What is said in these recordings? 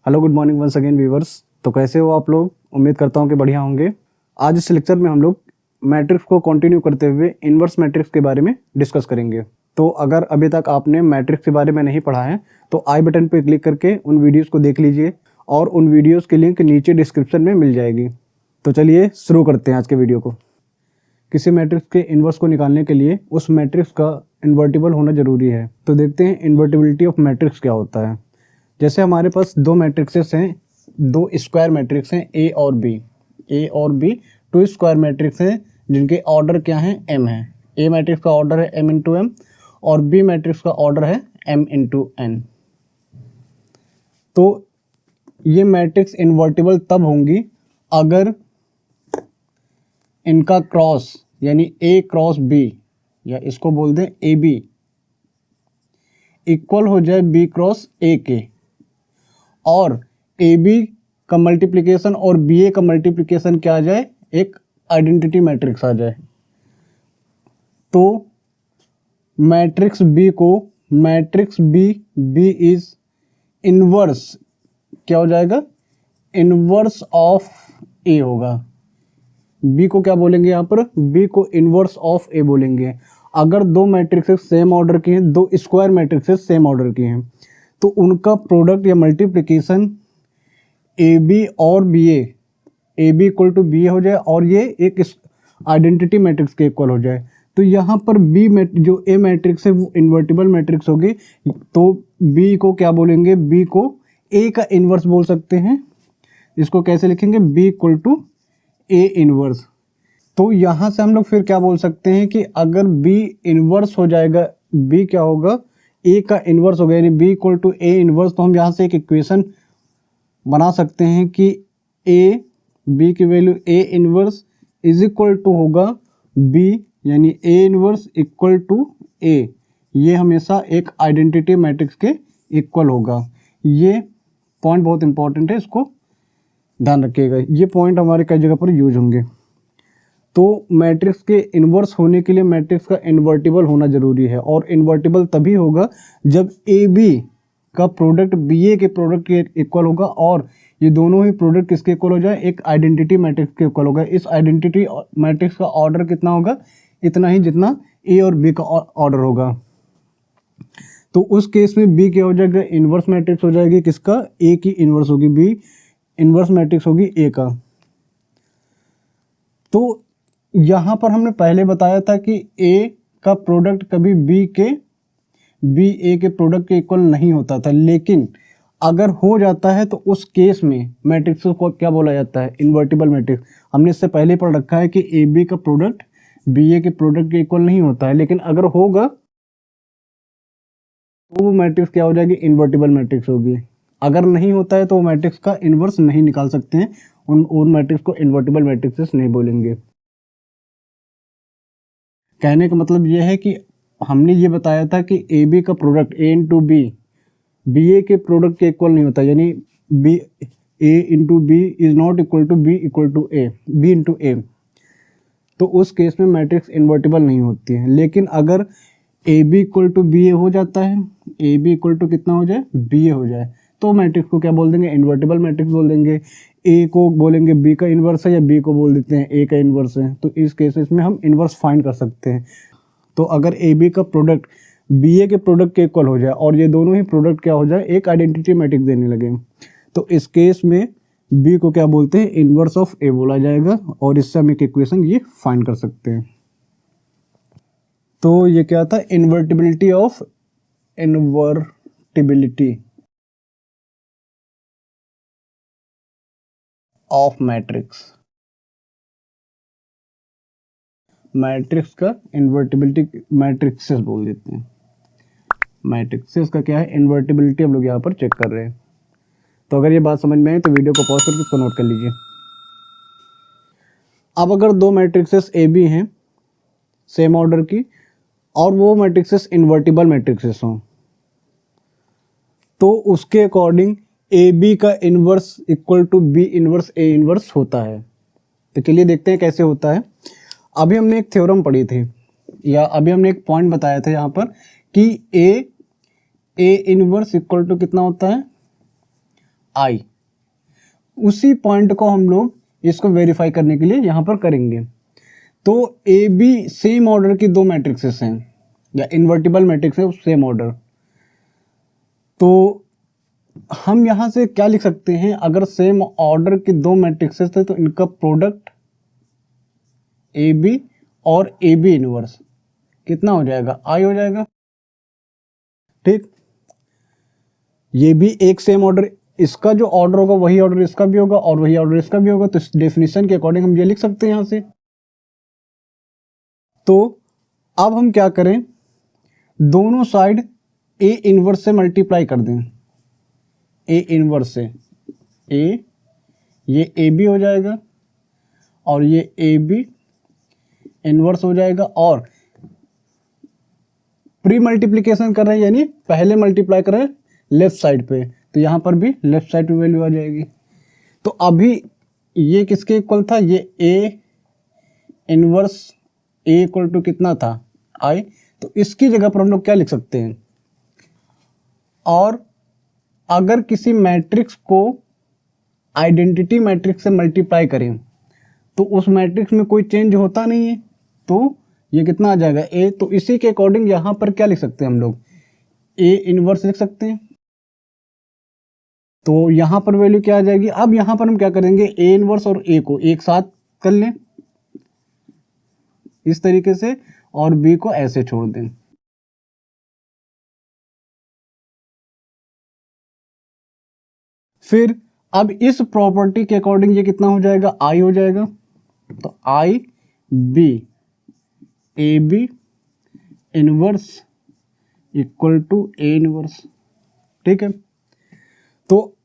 Hello good morning once again viewers. तो कैसे हो आप लोग? उम्मीद करता हूँ कि बढ़िया होंगे। आज इस लेक्चर में हम लोग मैट्रिक्स को कंटिन्यू करते हुए इन्वर्स मैट्रिक्स के बारे में डिस्कस करेंगे। तो अगर अभी तक आपने मैट्रिक्स के बारे में नहीं पढ़ा है तो आई बटन पर क्लिक करके उन वीडियोज़ को देख लीजिए और उन वीडियोज़ की लिंक नीचे डिस्क्रिप्शन में मिल जाएगी। तो चलिए शुरू करते हैं आज के वीडियो को। किसी मैट्रिक्स के इन्वर्स को निकालने के लिए उस मैट्रिक्स का इन्वर्टिबल होना जरूरी है। तो देखते हैं इन्वर्टिबिलिटी ऑफ मैट्रिक्स क्या होता है। जैसे हमारे पास दो मैट्रिक्सेस हैं, दो स्क्वायर मैट्रिक्स हैं ए और बी टू स्क्वायर मैट्रिक्स हैं जिनके ऑर्डर क्या हैं, एम है। ए मैट्रिक्स का ऑर्डर है एम इंटू एम और बी मैट्रिक्स का ऑर्डर है एम इंटू एन। तो ये मैट्रिक्स इन्वर्टिबल तब होंगी अगर इनका क्रॉस यानी ए क्रॉस बी या इसको बोल दें ए बी इक्वल हो जाए बी क्रॉस ए के, और ए बी का मल्टीप्लिकेशन और बी ए का मल्टीप्लिकेशन क्या आ जाए, एक आइडेंटिटी मैट्रिक्स आ जाए। तो मैट्रिक्स बी इज इनवर्स क्या हो जाएगा, इनवर्स ऑफ ए होगा। बी को क्या बोलेंगे यहाँ पर, बी को इनवर्स ऑफ ए बोलेंगे। अगर दो मैट्रिक्सेस सेम ऑर्डर की हैं, दो स्क्वायर मैट्रिक्सेस सेम ऑर्डर की हैं, तो उनका प्रोडक्ट या मल्टीप्लिकेशन ए बी और B A B equal to B A हो जाए और ये एक आइडेंटिटी मैट्रिक्स के इक्वल हो जाए। तो यहाँ पर बी जो ए मैट्रिक्स है वो इन्वर्टिबल मैट्रिक्स होगी। तो बी को क्या बोलेंगे, बी को ए का इन्वर्स बोल सकते हैं। इसको कैसे लिखेंगे, B equal to A inverse. तो यहाँ से हम लोग फिर क्या बोल सकते हैं कि अगर बी इन्वर्स हो जाएगा, बी क्या होगा, ए का इन्वर्स हो गया, यानी B equal to A inverse. तो हम यहाँ से एक इक्वेशन बना सकते हैं कि ए बी की value A inverse is equal to होगा बी यानी A inverse equal to A. ये हमेशा एक आइडेंटिटी मैट्रिक्स के इक्वल होगा। ये पॉइंट बहुत इंपॉर्टेंट है, इसको ध्यान रखिएगा। ये पॉइंट हमारे कई जगह पर यूज होंगे। तो मैट्रिक्स के इन्वर्स होने के लिए मैट्रिक्स का इन्वर्टिबल होना जरूरी है, और इन्वर्टिबल तभी होगा जब ए बी का प्रोडक्ट बी ए के प्रोडक्ट के इक्वल होगा और ये दोनों ही प्रोडक्ट किसके इक्वल हो जाए, एक आइडेंटिटी मैट्रिक्स के इक्वल होगा। इस आइडेंटिटी मैट्रिक्स का ऑर्डर कितना होगा, इतना ही जितना ए और बी का ऑर्डर होगा। तो उस केस में बी क्या हो जाएगा, इन्वर्स मैट्रिक्स हो जाएगी किसका, ए की इन्वर्स होगी, बी इन्वर्स मैट्रिक्स होगी ए का। तो यहाँ पर हमने पहले बताया था कि ए का प्रोडक्ट कभी बी ए के प्रोडक्ट के इक्वल नहीं होता था, लेकिन अगर हो जाता है तो उस केस में मैट्रिक्स को क्या बोला जाता है, इन्वर्टिबल मैट्रिक्स। हमने इससे पहले पढ़ रखा है कि ए बी का प्रोडक्ट बी ए के प्रोडक्ट के इक्वल नहीं होता है, लेकिन अगर होगा तो वो मैट्रिक्स क्या हो जाएगी, इन्वर्टिबल मैट्रिक्स होगी। अगर नहीं होता है तो वो मैट्रिक्स का इन्वर्स नहीं निकाल सकते हैं, उन मैट्रिक्स को इन्वर्टिबल मैट्रिक्स नहीं बोलेंगे। कहने का मतलब ये है कि हमने ये बताया था कि ए बी का product A into B A के प्रोडक्ट के इक्वल नहीं होता, यानी B A into B is not equal to B equal to A, B into A. तो उस केस में मैट्रिक्स इन्वर्टिबल नहीं होती है। लेकिन अगर A B equal to B A हो जाता है, ए बी इक्वल टू कितना हो जाए, बी ए हो जाए, तो मैट्रिक्स को क्या बोल देंगे, इन्वर्टिबल मैट्रिक्स बोल देंगे। ए को बोलेंगे बी का इन्वर्स है या बी को बोल देते हैं ए का इन्वर्स है। तो इस केसेस में हम इन्वर्स फाइंड कर सकते हैं। तो अगर ए बी का प्रोडक्ट बी ए के प्रोडक्ट के इक्वल हो जाए और ये दोनों ही प्रोडक्ट क्या हो जाए, एक आइडेंटिटी मैट्रिक्स देने लगे, तो इस केस में बी को क्या बोलते हैं, इन्वर्स ऑफ ए बोला जाएगा, और इससे हम एक इक्वेशन ये फाइंड कर सकते हैं। तो ये क्या था, इन्वर्टिबिलिटी ऑफ मैट्रिक्स। मैट्रिक्स का इन्वर्टिबिलिटी मैट्रिक्सेस बोल देते हैं। मैट्रिक्सेस का क्या है, इन्वर्टिबिलिटी हम लोग यहाँ पर चेक कर रहे हैं। तो अगर ये बात समझ में आए तो वीडियो को पॉज करके इसको नोट कर लीजिए। अब अगर दो मैट्रिक्सेस ए बी हैं सेम ऑर्डर की और वो मैट्रिक्सेस इन्वर्टिबल मैट्रिक्सेस हों, तो उसके अकॉर्डिंग ए बी का inverse equal to B inverse A inverse होता है। तो चलिए देखते हैं कैसे होता है। अभी हमने एक थ्योरम पढ़ी थी, या अभी हमने एक पॉइंट बताया था यहाँ पर कि ए इन्वर्स इक्वल टू कितना होता है, आई। उसी पॉइंट को हम लोग इसको वेरीफाई करने के लिए यहाँ पर करेंगे। तो ए बी सेम ऑर्डर की दो मैट्रिक्सेस हैं या इन्वर्टिबल मैट्रिक्स है सेम ऑर्डर, तो हम यहाँ से क्या लिख सकते हैं, अगर सेम ऑर्डर की दो मैट्रिक्सेस थे तो इनका प्रोडक्ट ए बी और ए बी इनवर्स कितना हो जाएगा, आई हो जाएगा। ठीक, ये भी एक सेम ऑर्डर, इसका जो ऑर्डर होगा वही ऑर्डर इसका भी होगा और वही ऑर्डर इसका भी होगा, तो इस डेफिनेशन के अकॉर्डिंग हम ये लिख सकते हैं यहाँ से। तो अब हम क्या करें, दोनों साइड ए इनवर्स से मल्टीप्लाई कर दें, ए इनवर्स से ये ए बी हो जाएगा और ये ए बी इनवर्स हो जाएगा, और प्री मल्टीप्लिकेशन कर रहे हैं यानी पहले मल्टीप्लाई कर रहे हैं लेफ्ट साइड पे, तो यहाँ पर भी लेफ्ट साइड पे वैल्यू आ जाएगी। तो अभी ये किसके इक्वल था, ये A inverse A equal to कितना था, आई, तो इसकी जगह पर हम लोग क्या लिख सकते हैं, और अगर किसी मैट्रिक्स को आइडेंटिटी मैट्रिक्स से मल्टीप्लाई करें तो उस मैट्रिक्स में कोई चेंज होता नहीं है, तो ये कितना आ जाएगा ए, तो इसी के अकॉर्डिंग यहाँ पर क्या लिख सकते हैं हम लोग, ए इनवर्स लिख सकते हैं। तो यहाँ पर वैल्यू क्या आ जाएगी, अब यहाँ पर हम क्या करेंगे, ए इनवर्स और ए को एक साथ कर लें इस तरीके से और बी को ऐसे छोड़ दें। फिर अब इस प्रॉपर्टी के अकॉर्डिंग ये कितना हो जाएगा, आई हो जाएगा, तो I B A B inverse equal to A inverse. ठीक है, तो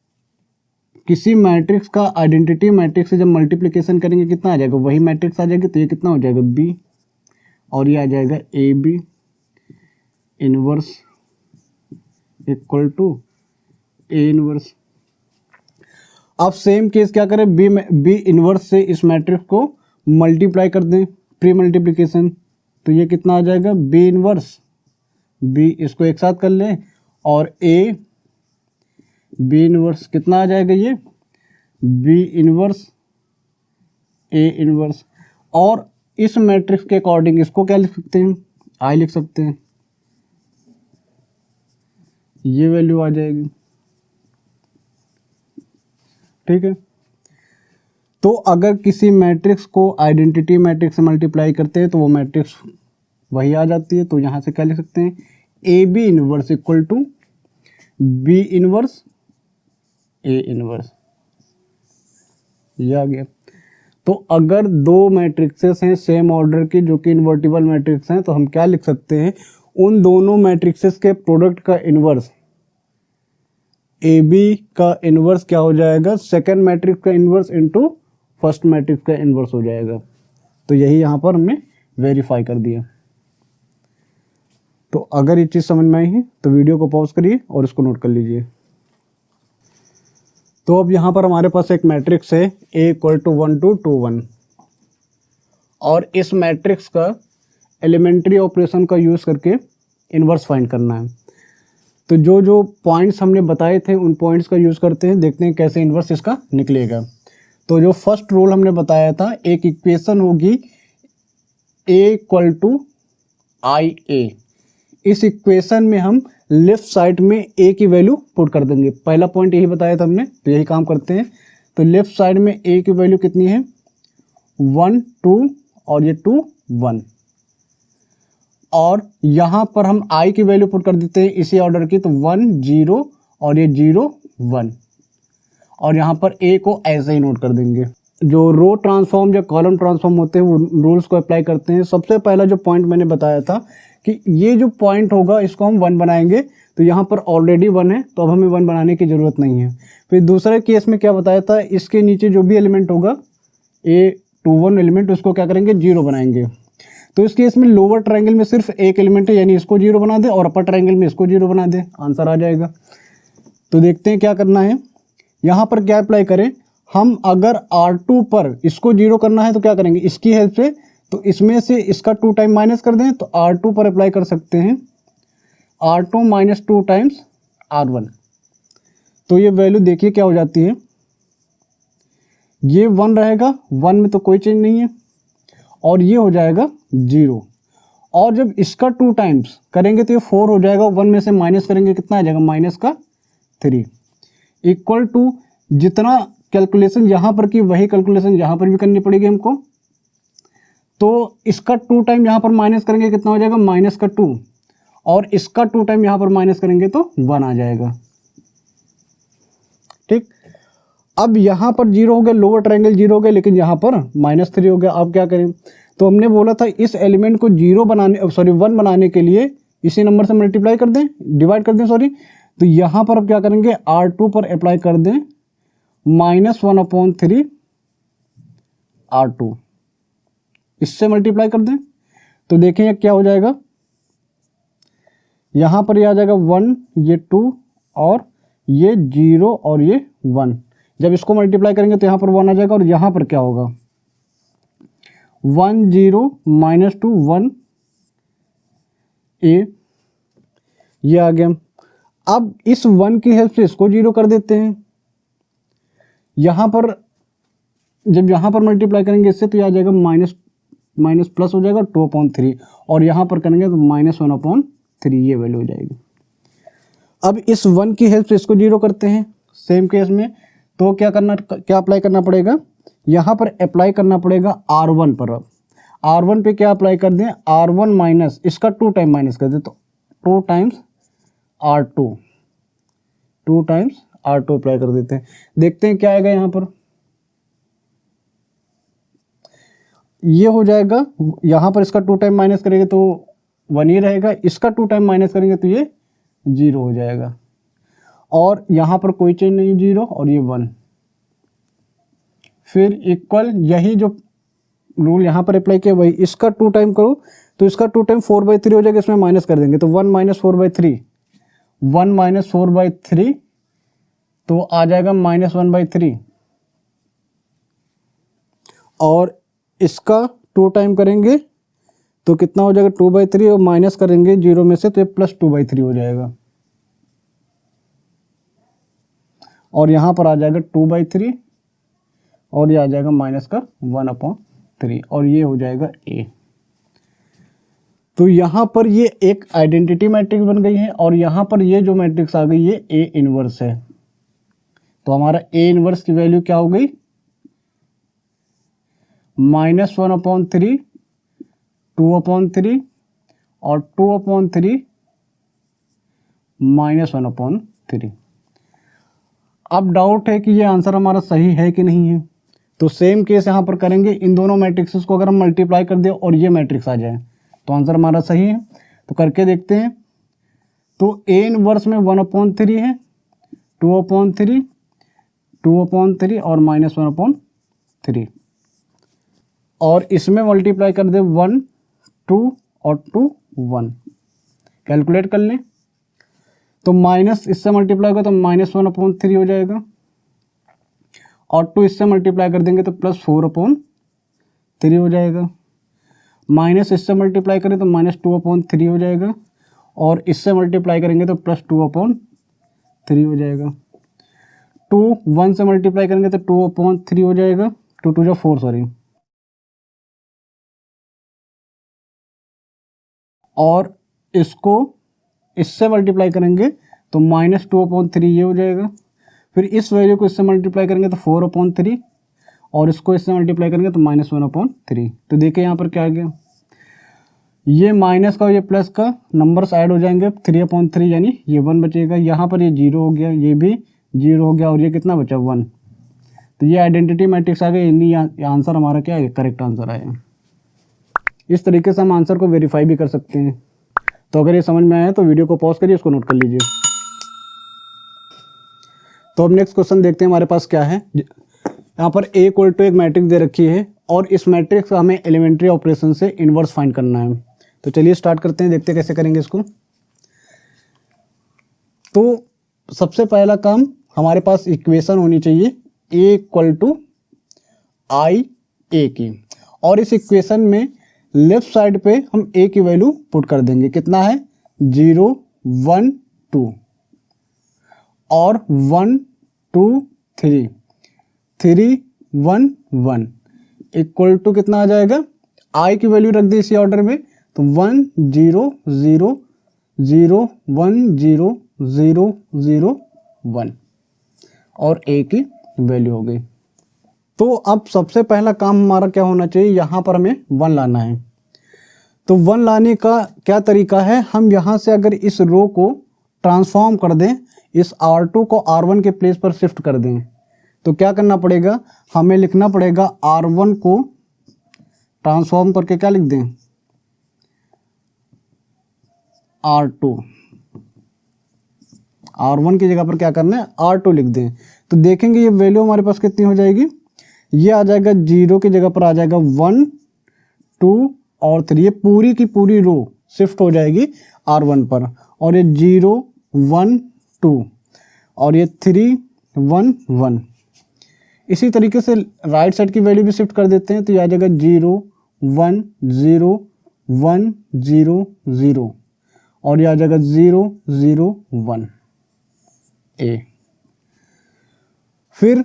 किसी मैट्रिक्स का आइडेंटिटी मैट्रिक्स से जब मल्टीप्लिकेशन करेंगे कितना आ जाएगा, वही मैट्रिक्स आ जाएगी, तो ये कितना हो जाएगा बी और ये आ जाएगा A B inverse equal to A inverse. अब सेम केस क्या करें, बी इनवर्स से इस मैट्रिक्स को मल्टीप्लाई कर दें प्री मल्टीप्लिकेशन, तो ये कितना आ जाएगा बी इनवर्स, बी इसको एक साथ कर लें और ए बी इनवर्स कितना आ जाएगा, ये बी इनवर्स ए इनवर्स, और इस मैट्रिक्स के अकॉर्डिंग इसको क्या लिख सकते हैं, आई लिख सकते हैं, ये वैल्यू आ जाएगी। ठीक है, तो अगर किसी मैट्रिक्स को आइडेंटिटी मैट्रिक्स से मल्टीप्लाई करते हैं तो वो मैट्रिक्स वही आ जाती है, तो यहाँ से क्या लिख सकते हैं, A B inverse equal to B inverse A inverse, ये आ गया। तो अगर दो मैट्रिक्सेस हैं सेम ऑर्डर की जो कि इन्वर्टिबल मैट्रिक्स हैं, तो हम क्या लिख सकते हैं, उन दोनों मैट्रिक्सेस के प्रोडक्ट का इन्वर्स ए बी का इन्वर्स क्या हो जाएगा, सेकंड मैट्रिक्स का इन्वर्स इनटू फर्स्ट मैट्रिक्स का इन्वर्स हो जाएगा। तो यही यहाँ पर हमने वेरीफाई कर दिया। तो अगर ये चीज़ समझ में आई है तो वीडियो को पॉज करिए और इसको नोट कर लीजिए। तो अब यहाँ पर हमारे पास एक मैट्रिक्स है ए इक्वल टू 1 to 2 1, और इस मैट्रिक्स का एलिमेंट्री ऑपरेशन का यूज़ करके इन्वर्स फाइंड करना है। तो जो जो पॉइंट्स हमने बताए थे उन पॉइंट्स का यूज़ करते हैं, देखते हैं कैसे इन्वर्स इसका निकलेगा। तो जो फर्स्ट रूल हमने बताया था, एक इक्वेशन होगी ए इक्वल टू आई ए, इस इक्वेशन में हम लेफ्ट साइड में ए की वैल्यू पुट कर देंगे। पहला पॉइंट यही बताया था हमने, तो यही काम करते हैं। तो लेफ्ट साइड में ए की वैल्यू कितनी है, 1 2 और ये 2 1, और यहाँ पर हम आई की वैल्यू पुट कर देते हैं इसी ऑर्डर की, तो 1 0 और ये 0 1, और यहाँ पर ए को ऐसे ही नोट कर देंगे। जो रो ट्रांसफॉर्म या कॉलम ट्रांसफॉर्म होते हैं वो रूल्स को अप्लाई करते हैं। सबसे पहला जो पॉइंट मैंने बताया था कि ये जो पॉइंट होगा इसको हम 1 बनाएंगे, तो यहाँ पर ऑलरेडी 1 है तो अब हमें 1 बनाने की ज़रूरत नहीं है। फिर दूसरे केस में क्या बताया था, इसके नीचे जो भी एलिमेंट होगा A21 एलिमेंट, उसको क्या करेंगे 0 बनाएंगे। तो इस केस में लोअर ट्रायंगल में सिर्फ एक एलिमेंट है, यानी इसको 0 बना दे, और अपर ट्रायंगल में इसको 0 बना दे, आंसर आ जाएगा। तो देखते हैं क्या करना है। यहाँ पर क्या अप्लाई करें हम, अगर R2 पर इसको 0 करना है तो क्या करेंगे, इसकी हेल्प से, तो इसमें से इसका 2 टाइम माइनस कर दें, तो R2 पर अप्लाई कर सकते हैं R2 - 2 टाइम्स R1। तो ये वैल्यू देखिए क्या हो जाती है, ये 1 रहेगा, 1 में तो कोई चेंज नहीं है, और ये हो जाएगा 0। और जब इसका 2 टाइम्स करेंगे तो ये 4 हो जाएगा, 1 में से माइनस करेंगे कितना आ जाएगा, माइनस का 3, इक्वल टू जितना कैलकुलेशन यहाँ पर की वही कैलकुलेशन यहाँ पर भी करनी पड़ेगी हमको। तो इसका 2 टाइम यहाँ पर माइनस करेंगे कितना हो जाएगा, माइनस का 2, और इसका 2 टाइम यहाँ पर माइनस करेंगे तो 1 आ जाएगा। ठीक, अब यहाँ पर 0 हो गया, लोअर ट्रायंगल 0 हो गया, लेकिन यहाँ पर -3 हो गया। अब क्या करें, तो हमने बोला था इस एलिमेंट को 0 बनाने, सॉरी 1 बनाने के लिए इसी नंबर से मल्टीप्लाई कर दें, डिवाइड कर दें सॉरी। तो यहाँ पर अब क्या करेंगे, R2 पर अप्लाई कर दें -1/3 R2, इससे मल्टीप्लाई कर दें। तो देखें क्या हो जाएगा, यहाँ पर ये आ जाएगा 1, ये 2 और ये 0 और ये 1। जब इसको मल्टीप्लाई करेंगे तो यहाँ पर 1 आ जाएगा, और यहाँ पर क्या होगा, 1 0 -2 1 a, ये आ गया। अब इस 1 की हेल्प से इसको 0 कर देते हैं। यहाँ पर जब यहाँ पर मल्टीप्लाई करेंगे इससे तो ये आ जाएगा माइनस प्लस हो जाएगा 2/3, और यहाँ पर करेंगे तो -1/3, ये वैल्यू हो जाएगी। अब इस 1 की हेल्प से इसको 0 करते हैं सेम केस में। तो क्या अप्लाई करना पड़ेगा, यहाँ पर अप्लाई करना पड़ेगा R1 पर। R1 पे क्या अप्लाई कर दें, R1 माइनस इसका 2 टाइम माइनस कर दें, तो 2 times R2, 2 times R2 apply कर देते हैं। देखते हैं क्या आएगा यहाँ पर, ये हो जाएगा, यहाँ पर इसका 2 टाइम माइनस करेंगे तो 1 ही रहेगा, इसका 2 टाइम माइनस करेंगे तो ये 0 हो जाएगा, और यहाँ पर कोई चेंज नहीं, 0 और ये 1। फिर इक्वल, यही जो रूल यहाँ पर अप्लाई किया वही, इसका 2 टाइम करो तो इसका 2 टाइम 4/3 हो जाएगा, इसमें माइनस कर देंगे तो 1 - 4/3, 1 - 4/3 तो आ जाएगा -1/3, और इसका 2 टाइम करेंगे तो कितना हो जाएगा, 2/3, और माइनस करेंगे 0 में से तो ये +2/3 हो जाएगा, और यहाँ पर आ जाएगा 2/3, और ये आ जाएगा माइनस का 1/3, और ये हो जाएगा a। तो यहाँ पर ये एक आइडेंटिटी मैट्रिक्स बन गई है, और यहाँ पर ये जो मैट्रिक्स आ गई ये A इनवर्स है। तो हमारा A इनवर्स की वैल्यू क्या हो गई, -1/3, 2/3 और 2/3 -1/3। अब डाउट है कि ये आंसर हमारा सही है कि नहीं है, तो सेम केस यहाँ पर करेंगे। इन दोनों मैट्रिक्स को अगर हम मल्टीप्लाई कर दें और ये मैट्रिक्स आ जाए तो आंसर हमारा सही है। तो करके देखते हैं। तो A इनवर्स में 1/3 है, 2/3, 2/3 और -1/3, और इसमें मल्टीप्लाई कर दे 1 2 और 2 1, कैलकुलेट कर लें। तो माइनस इससे मल्टीप्लाई होगा तो -1/3 हो जाएगा, और 2 इससे मल्टीप्लाई कर देंगे तो +4/3 हो जाएगा। माइनस इससे मल्टीप्लाई करें तो -2/3 हो जाएगा, और इससे मल्टीप्लाई करेंगे तो +2/3 हो जाएगा। 2 1 से मल्टीप्लाई करेंगे तो 2/3 हो जाएगा, 2 2 4 सॉरी, और इसको इससे मल्टीप्लाई करेंगे तो -2/3 ये हो जाएगा। फिर इस वैल्यू को इससे मल्टीप्लाई करेंगे तो 4/3, और इसको इससे मल्टीप्लाई करेंगे तो -1/3। तो देखिए यहाँ पर क्या आ गया, ये माइनस का और ये प्लस का नंबर्स ऐड हो जाएंगे, 3/3 यानी ये 1 बचेगा। यहाँ पर ये 0 हो गया, ये भी 0 हो गया, और ये कितना बचा 1। तो ये आइडेंटिटी मैट्रिक्स आ गई, यानी आंसर हमारा क्या है, करेक्ट आंसर आया। इस तरीके से हम आंसर को वेरीफाई भी कर सकते हैं। तो अगर ये समझ में आया तो वीडियो को पॉज करिए, इसको नोट कर लीजिए। तो अब नेक्स्ट क्वेश्चन देखते हैं हमारे पास क्या है। यहाँ पर A इक्वल टू एक मैट्रिक्स दे रखी है, और इस मैट्रिक्स का हमें एलिमेंट्री ऑपरेशन से इन्वर्स फाइंड करना है। तो चलिए स्टार्ट करते हैं, देखते हैं कैसे करेंगे इसको। तो सबसे पहला काम, हमारे पास इक्वेशन होनी चाहिए A equal to I A की, और इस इक्वेशन में लेफ्ट साइड पे हम A की वैल्यू पुट कर देंगे, कितना है 0 1 2, और 1 2 3, 3 1 1 इक्वल टू कितना आ जाएगा, आई की वैल्यू रख दी इसी ऑर्डर में, तो 1 0 0 0 1 0 0 0 1 और ए की वैल्यू हो गई। तो अब सबसे पहला काम हमारा क्या होना चाहिए, यहाँ पर हमें 1 लाना है। तो 1 लाने का क्या तरीका है, हम यहाँ से अगर इस रो को ट्रांसफॉर्म कर दें, इस R2 को R1 के प्लेस पर शिफ्ट कर दें, तो क्या करना पड़ेगा, हमें लिखना पड़ेगा R1 को ट्रांसफॉर्म करके क्या लिख दें, R2, R1 की जगह पर क्या करना है, R2 लिख दें। तो देखेंगे ये वैल्यू हमारे पास कितनी हो जाएगी, ये आ जाएगा 0 की जगह पर आ जाएगा 1 2 और 3, ये पूरी की पूरी रो शिफ्ट हो जाएगी R1 पर, और ये 0 1 2 और ये 3 1 1। इसी तरीके से राइट साइड की वैल्यू भी शिफ्ट कर देते हैं, तो ये आ जाएगा 0 1 0 1 0 0 और ये आ जाएगा 0 0 1 ए। फिर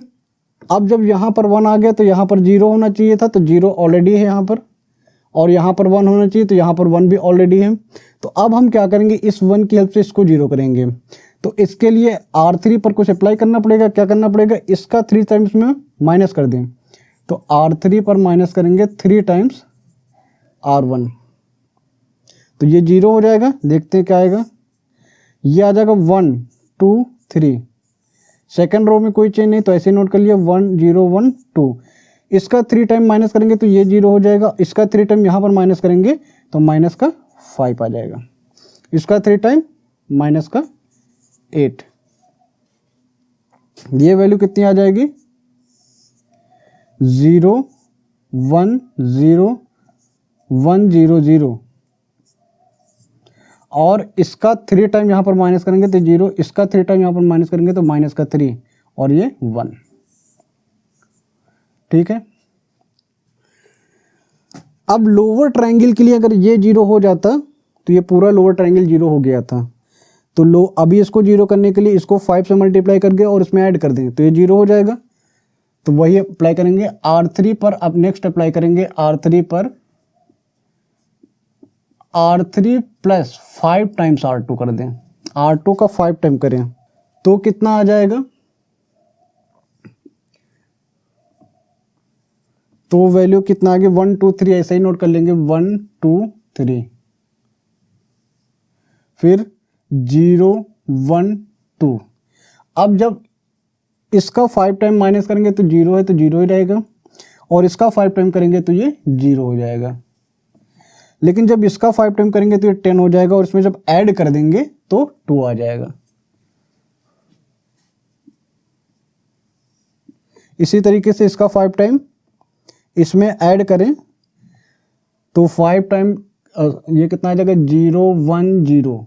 अब जब यहाँ पर 1 आ गया तो यहाँ पर 0 होना चाहिए था, तो 0 ऑलरेडी है यहाँ पर, और यहाँ पर 1 होना चाहिए तो यहाँ पर 1 भी ऑलरेडी है। तो अब हम क्या करेंगे, इस 1 की हेल्प से इसको 0 करेंगे। तो इसके लिए R3 पर कुछ अप्लाई करना पड़ेगा। क्या करना पड़ेगा, इसका 3 टाइम्स में माइनस कर दें, तो R3 पर माइनस करेंगे 3 टाइम्स R1, तो ये 0 हो जाएगा। देखते हैं क्या आएगा, ये आ जाएगा 1 2 3, सेकेंड रो में कोई चेंज नहीं, तो ऐसे नोट कर लिया 1 0 1 2। इसका 3 टाइम माइनस करेंगे तो ये 0 हो जाएगा, इसका 3 टाइम यहाँ पर माइनस करेंगे तो माइनस का 5 आ जाएगा, इसका 3 टाइम माइनस का 8, ये वैल्यू कितनी आ जाएगी, 0 1 0 1 0 0 और इसका 3 टाइम यहाँ पर माइनस करेंगे तो 0, इसका 3 टाइम यहाँ पर माइनस करेंगे तो माइनस का 3 और ये 1। ठीक है, अब लोअर ट्रायंगल के लिए अगर ये 0 हो जाता तो ये पूरा लोअर ट्रायंगल 0 हो गया था। तो अभी इसको 0 करने के लिए इसको 5 से मल्टीप्लाई करके और इसमें ऐड कर दें तो ये 0 हो जाएगा। तो वही अप्लाई करेंगे R3 पर। अब नेक्स्ट अप्लाई करेंगे R3 पर, R3 प्लस 5 टाइम्स R2 कर दें, R2 का 5 टाइम करें तो कितना आ जाएगा, तो वैल्यू कितना आ गया 1 2 3, ऐसे ही नोट कर लेंगे 1 2 3, फिर 0 1 2। अब जब इसका 5 टाइम माइनस करेंगे तो 0 है तो 0 ही रहेगा, और इसका 5 टाइम करेंगे तो ये 0 हो जाएगा। लेकिन जब इसका 5 टाइम करेंगे तो ये 10 हो जाएगा, और इसमें जब ऐड कर देंगे तो 2 आ जाएगा। इसी तरीके से इसका 5 टाइम इसमें ऐड करें तो 5 टाइम ये कितना आ जाएगा 0 1 0,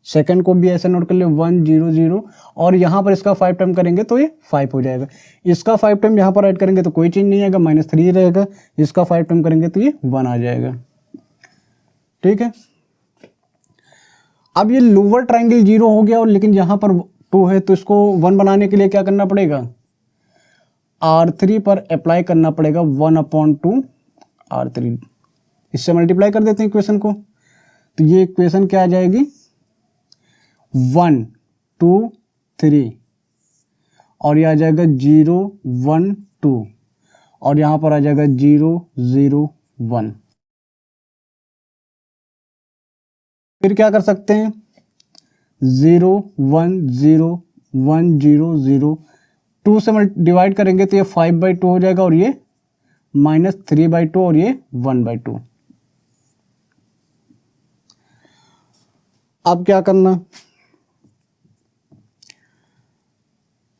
सेकंड को भी ऐसे नोट कर ले 1 0 0, और यहाँ पर इसका 5 टाइम करेंगे तो ये 5 हो जाएगा। इसका 5 टाइम यहाँ पर ऐड करेंगे तो कोई चेंज नहीं आएगा, -3 रहेगा। इसका 5 टाइम करेंगे तो ये 1 आ जाएगा। ठीक है, अब ये लोअर ट्रायंगल 0 हो गया, और लेकिन यहाँ पर 2 है, तो इसको 1 बनाने के लिए क्या करना पड़ेगा, R3 पर अप्लाई करना पड़ेगा 1/2 R3। इससे मल्टीप्लाई कर देते हैं इक्वेशन को, तो ये इक्वेशन क्या आ जाएगी 1 2 3, और ये आ जाएगा 0 1 2, और यहाँ पर आ जाएगा 0 0 1। फिर क्या कर सकते हैं 0 1 0 1 0 0, 2 से डिवाइड करेंगे तो ये 5/2 हो जाएगा, और ये -3/2, और ये 1/2। अब क्या करना,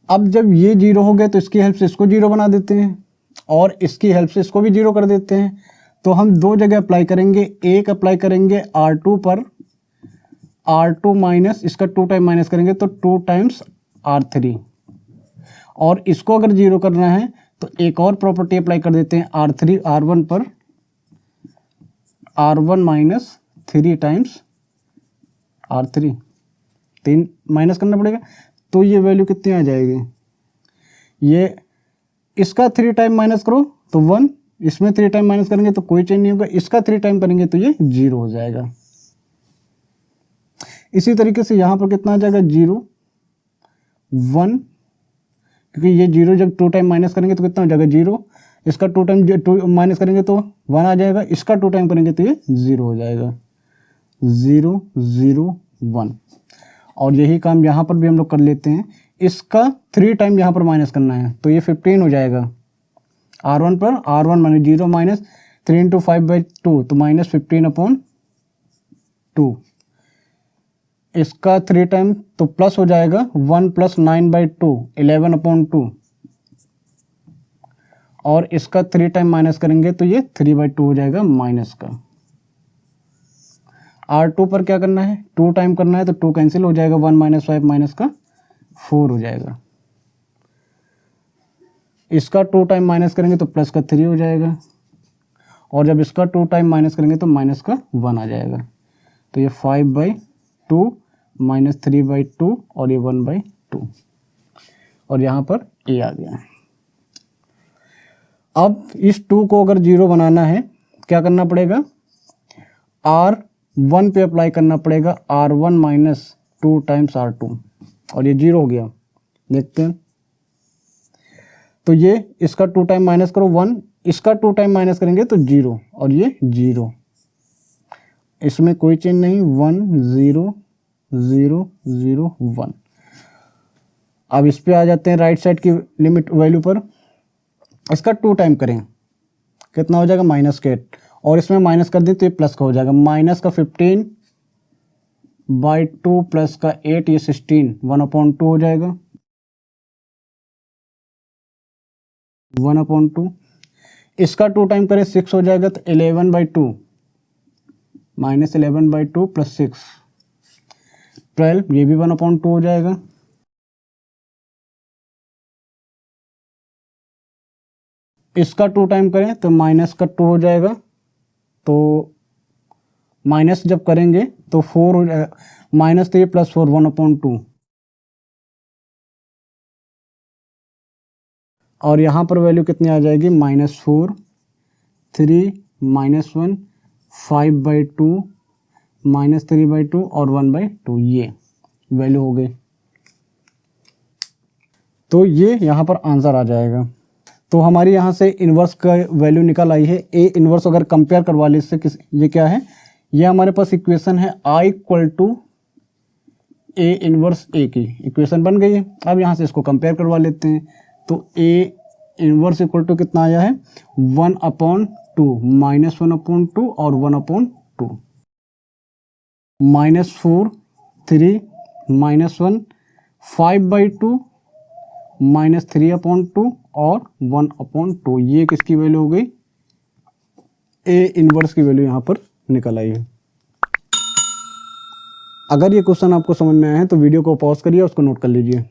अब जब ये 0 हो गया तो इसकी हेल्प से इसको 0 बना देते हैं, और इसकी हेल्प से इसको भी 0 कर देते हैं। तो हम 2 जगह अप्लाई करेंगे, एक अप्लाई करेंगे R2 पर, R2 माइनस इसका 2 टाइम माइनस करेंगे तो 2 टाइम्स R3, और इसको अगर 0 करना है तो एक और प्रॉपर्टी अप्लाई कर देते हैं R1 पर, R1 minus 3 times R3, 3 minus करना पड़ेगा, तो ये वैल्यू कितनी आ जाएगी, ये इसका 3 टाइम माइनस करो तो 1, इसमें 3 टाइम माइनस करेंगे तो कोई चेंज नहीं होगा, इसका 3 टाइम करेंगे तो ये 0 हो जाएगा। इसी तरीके से यहाँ पर कितना आ जाएगा 0 1, क्योंकि ये 0 जब 2 टाइम माइनस करेंगे तो कितना हो जाएगा 0, इसका 2 टाइम 2 माइनस करेंगे तो 1 आ जाएगा, इसका 2 टाइम करेंगे तो ये 0 हो जाएगा, 0 0 1। और यही काम यहाँ पर भी हम लोग कर लेते हैं, इसका 3 टाइम यहाँ पर माइनस करना है तो ये 15 हो जाएगा, R1 पर R1 माइनस 0 माइनस 3 इंटू 5/2 तो माइनस 15/2, इसका 3 टाइम तो प्लस हो जाएगा 1 प्लस 9/2 11/2, और इसका 3 टाइम माइनस करेंगे तो ये 3/2 हो जाएगा माइनस का। R2 पर क्या करना है, 2 टाइम करना है तो 2 कैंसिल हो जाएगा, 1 माइनस 5 माइनस का 4 हो जाएगा, इसका 2 टाइम माइनस करेंगे तो प्लस का 3 हो जाएगा, और जब इसका 2 टाइम माइनस करेंगे तो माइनस का 1 आ जाएगा, तो ये 5/2 माइनस 3/2 और ये 1/2, और यहाँ पर a आ गया। अब इस 2 को अगर 0 बनाना है क्या करना पड़ेगा, R1 पे अप्लाई करना पड़ेगा R1 माइनस 2 टाइम्स R2, और ये 0 हो गया, देखते हैं। तो ये इसका 2 टाइम माइनस करो 1, इसका 2 टाइम माइनस करेंगे तो 0, और ये 0, इसमें कोई चेंज नहीं, 1 0 0 0 1। अब इस पे आ जाते हैं राइट साइड की लिमिट वैल्यू पर, इसका 2 टाइम करें कितना हो जाएगा -8, और इसमें माइनस कर दें तो ये प्लस का हो जाएगा, माइनस का 15/2 प्लस का 8 ये 16 1/2 हो जाएगा, 1/2, इसका 2 टाइम करें 6 हो जाएगा तो 11/2 माइनस 11/2 प्लस 6 12, ये भी 1/2 हो जाएगा, इसका 2 टाइम करें तो माइनस का 2 हो जाएगा, तो माइनस जब करेंगे तो 4 हो जाएगा, -3 प्लस 4 1/2, और यहाँ पर वैल्यू कितनी आ जाएगी -4 3 -1 5/2 -3/2 और 1/2, ये वैल्यू हो गई। तो ये यहाँ पर आंसर आ जाएगा। तो हमारी यहाँ से इन्वर्स का वैल्यू निकल आई है, ए इन्वर्स अगर कंपेयर करवा ले इससे ये क्या है, ये हमारे पास इक्वेशन है I = A इन्वर्स A की इक्वेशन बन गई है। अब यहाँ से इसको कंपेयर करवा लेते हैं, तो A इन्वर्स = कितना आया है 1/2 -1/2 और 1/2, -4 3 -1 5/2 -3/2 और 1/2, ये किसकी वैल्यू हो गई, ए इन्वर्स की वैल्यू यहाँ पर निकल आई है। अगर ये क्वेश्चन आपको समझ में आया है तो वीडियो को पॉज करिए, उसको नोट कर लीजिए।